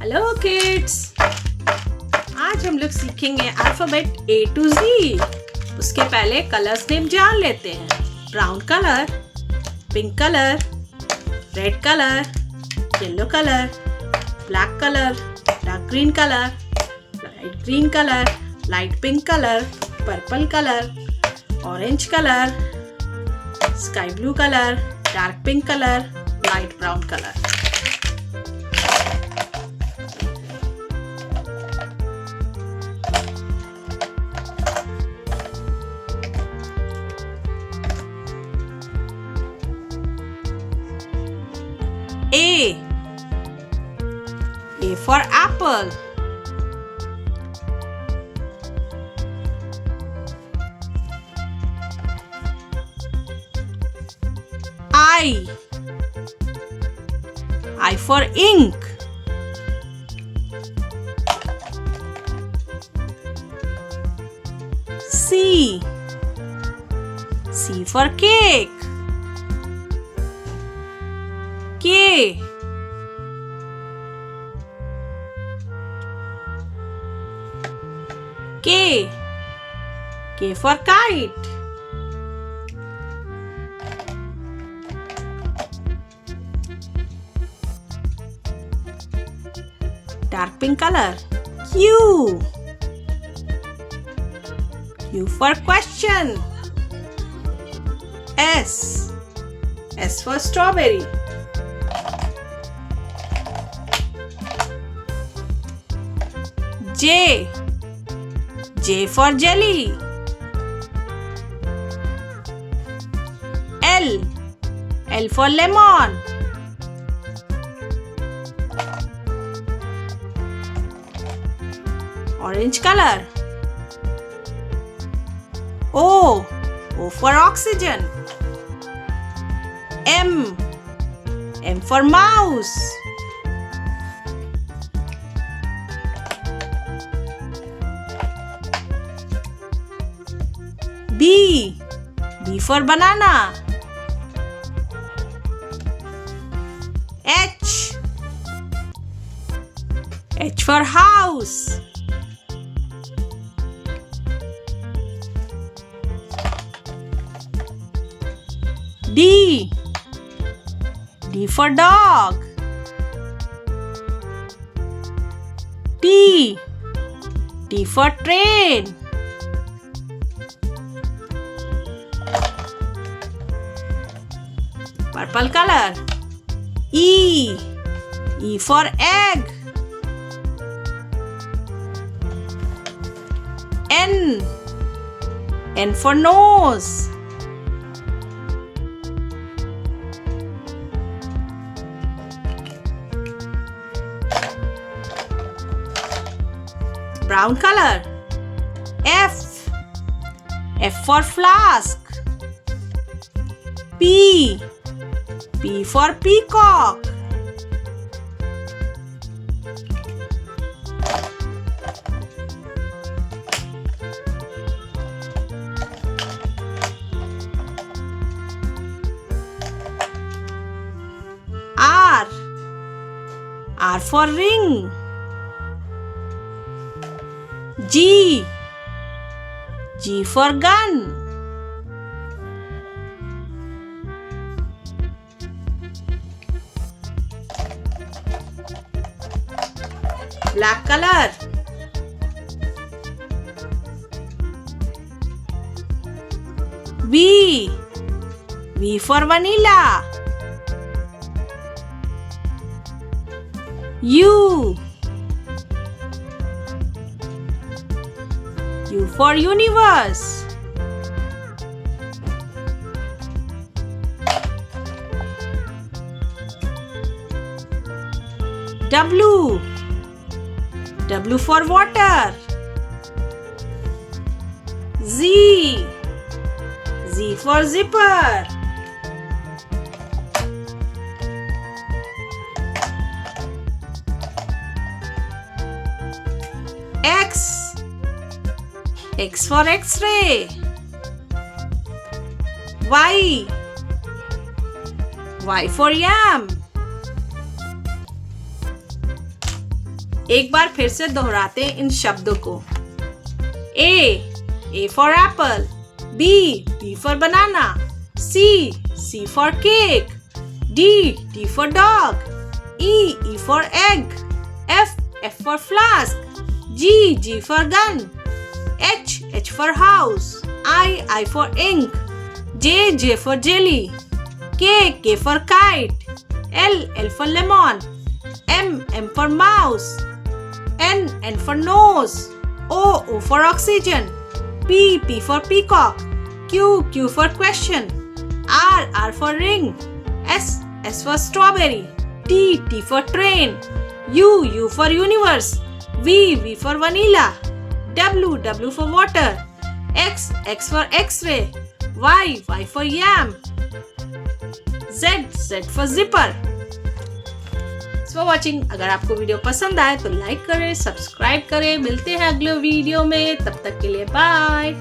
Hello kids, आज हम लोग सीखेंगे अल्फाबेट A to Z। उसके पहले कलर्स नेम जान लेते हैं। Brown colour, pink colour, red colour, yellow colour, black colour, dark green colour, light green colour, light pink colour, purple colour, orange colour, sky blue colour, dark pink colour, light brown colour. A for apple. I for ink. C for cake. K for kite. Dark pink color. Q for question. S for strawberry. J for jelly. L for lemon. Orange color. O for oxygen. M for mouse. B for banana. H for house. D for dog. T for train. Purple color. E for egg. N for nose. Brown color. F for flask. P for peacock. R for ring. G for gun. Black color. V for vanilla. U for universe. W for water. Z for zipper. X for X-ray. Y for yam. एक बार फिर से दोहराते हैं इन शब्दों को। A for apple, B for banana, C for cake, D for dog, E for egg, F for flask, G for gun, H for house, I for ink, J for jelly, K for kite, L for lemon, M for mouse, N for nose, O for oxygen, P for peacock, Q for question, R for ring, S for strawberry, T for train, U for universe, V for vanilla, W for water, X for x-ray, Y for yam, Z for zipper. Thanks for watching. अगर आपको video पसंद आए तो like करें, subscribe करें। मिलते हैं अगले वीडियो में, तब तक के लिए बाय।